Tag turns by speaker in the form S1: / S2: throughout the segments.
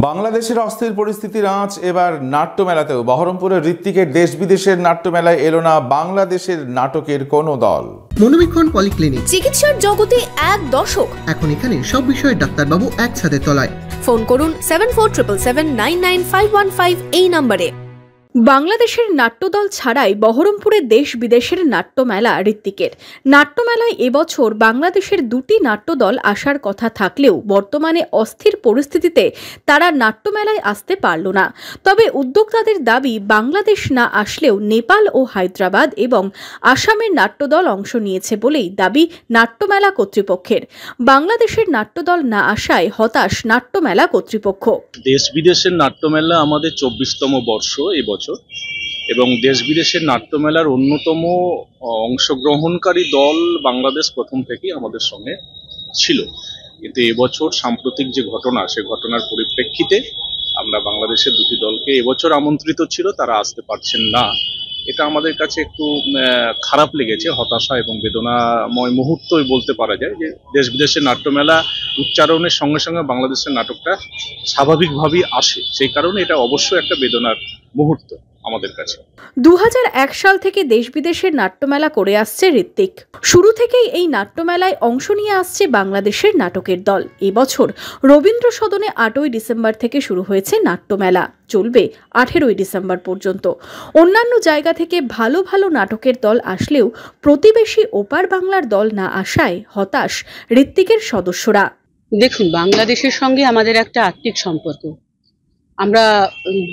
S1: বাংলাদেশের অস্থির পরিস্থিতির আঁচ এবার নাট্যমেলাতেও। বহরমপুরের ঋত্বিকের দেশ বিদেশের নাট্যমেলায় এলো না বাংলাদেশের নাটকের কোনো দল।
S2: মনোবীক্ষণ পলিক্লিনিক,
S3: চিকিৎসার জগতে এক দশক।
S2: এখন এখানে সব বিষয়ে ডাক্তারবাবু একসাথে তলায়।
S3: ফোন করুন 7477799515 এই নম্বরে। বাংলাদেশের নাট্যদল ছাড়াই বহরমপুরে দেশ বিদেশের নাট্যমেলা ঋত্বিকের। নাট্যমেলায় এবছর বাংলাদেশের দুটি নাট্যদল আসার কথা থাকলেও বর্তমানে অস্থির পরিস্থিতিতে তারা নাট্যমেলায় আসতে পারল না। তবে উদ্যোক্তাদের দাবি, বাংলাদেশ না আসলেও নেপাল ও হায়দ্রাবাদ এবং আসামের নাট্যদল অংশ নিয়েছে বলেই দাবি নাট্যমেলা কর্তৃপক্ষের। বাংলাদেশের নাট্যদল না আসায় হতাশ নাট্যমেলা কর্তৃপক্ষ।
S4: দেশ বিদেশের নাট্যমেলা আমাদের 24তম বর্ষ এবছর, এবং দেশ বিদেশের নাট্যমেলার অন্যতম অংশগ্রহণকারী দল বাংলাদেশ প্রথম থেকেই আমাদের সঙ্গে ছিল। কিন্তু এবছর সাম্প্রতিক যে ঘটনা, সে ঘটনার পরিপ্রেক্ষিতে আমরা বাংলাদেশের দুটি দলকে এবছর আমন্ত্রিত ছিল, তারা আসতে পারছেন না। এটা আমাদের কাছে একটু খারাপ লেগেছে, হতাশা এবং বেদনাময় মুহূর্তই বলতে পারা যায়। যে দেশ বিদেশের নাট্যমেলা উচ্চারণের সঙ্গে সঙ্গে বাংলাদেশের নাটকটা স্বাভাবিকভাবেই আসে, সেই কারণে এটা অবশ্যই একটা বেদনার মুহূর্ত আমাদের কাছে।
S3: 2001 সাল থেকে দেশ বিদেশের নাট্যমেলা করে আসছে ঋত্বিক। শুরু থেকেই এই নাট্যমেলায় অংশ নিয়ে আসছে বাংলাদেশের নাটকের দল। এবছর রবীন্দ্র সদনে 8ই ডিসেম্বর থেকে শুরু হয়েছে নাট্যমেলা, চলবে 18ই ডিসেম্বর পর্যন্ত। অন্যান্য জায়গা থেকে ভালো ভালো নাটকের দল আসলেও প্রতিবেশী ওপার বাংলার দল না আসায় হতাশ ঋত্বিকের সদস্যরা।
S5: দেখুন, বাংলাদেশের সঙ্গে আমাদের একটা আত্মিক সম্পর্ক। আমরা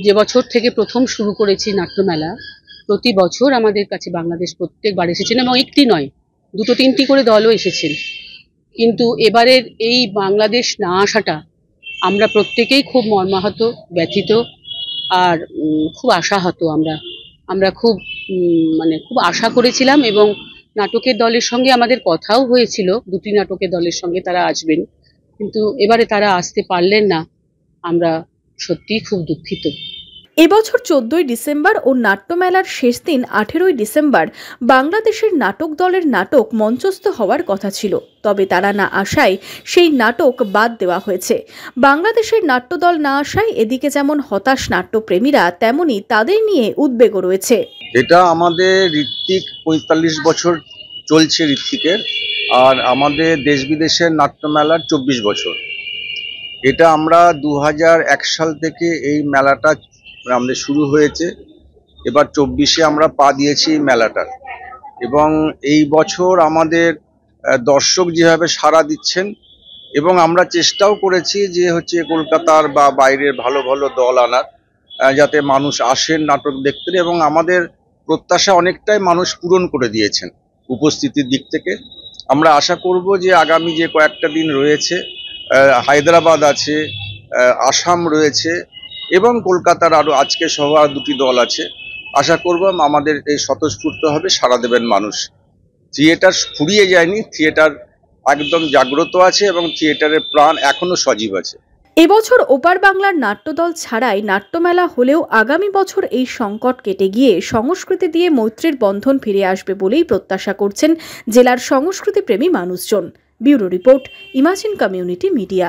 S5: যে বছর থেকে প্রথম শুরু করেছি নাট্যমেলা, প্রতি বছর আমাদের কাছে বাংলাদেশ প্রত্যেকবার এসেছেন, এবং একটি নয়, দুটো তিনটি করে দলও এসেছেন। কিন্তু এবারের এই বাংলাদেশ না আসাটা আমরা প্রত্যেকেই খুব মর্মাহত, ব্যথিত আর খুব আশাহত। আমরা খুব খুব আশা করেছিলাম, এবং নাটকের দলের সঙ্গে আমাদের কথাও হয়েছিল, দুটি নাটকের দলের সঙ্গে তারা আসবেন, কিন্তু এবারে তারা আসতে পারলেন না। আমরা সত্যিই খুব দুঃখিত।
S3: এবছর 14ই ডিসেম্বর ও নাট্যমেলার শেষ দিন 18ই ডিসেম্বর বাংলাদেশের নাটক দলের নাটক মঞ্চস্থ হওয়ার কথা ছিল, তবে তারা না আসায় সেই নাটক বাদ দেওয়া হয়েছে। বাংলাদেশের নাট্যদল না আসায় এদিকে যেমন হতাশ নাট্যপ্রেমীরা, তেমনি তাদের নিয়ে উদ্বেগও রয়েছে।
S6: এটা আমাদের ঋত্বিক 45 বছর চলছে ঋত্বিকের, আর আমাদের দেশ বিদেশের নাট্যমেলার 24 বছর। এটা আমরা 2001 সাল থেকে এই মেলাটা আমাদের শুরু হয়েছে। এবার 24-এ আমরা পা দিয়েছি এই মেলাটার, এবং এই বছর আমাদের দর্শক যেভাবে সাড়া দিচ্ছেন, এবং আমরা চেষ্টাও করেছি যে কলকাতার বা বাইরের ভালো ভালো দল আনার, যাতে মানুষ আসেন নাটক দেখতে, এবং আমাদের প্রত্যাশা অনেকটাই মানুষ পূরণ করে দিয়েছেন উপস্থিতির দিক থেকে। আমরা আশা করব যে আগামী যে কয়েকটা দিন রয়েছে, হায়দ্রাবাদ আছে, আসাম রয়েছে, এবং কলকাতার আরও আজকে সহ দুটি দল আছে। আশা করব আমাদের এই স্বতঃস্ফূর্তভাবে সাড়া দেবেন মানুষ। থিয়েটার ফুরিয়ে যায়নি, থিয়েটার একদম জাগ্রত আছে, এবং থিয়েটারের প্রাণ এখনো সজীব আছে।
S3: এবছর ওপার বাংলার নাট্যদল ছাড়াই নাট্যমেলা হলেও আগামী বছর এই সংকট কেটে গিয়ে সংস্কৃতি দিয়ে মৈত্রীর বন্ধন ফিরে আসবে বলেই প্রত্যাশা করছেন জেলার সংস্কৃতিপ্রেমী মানুষজন। Bureau report, imagine community media.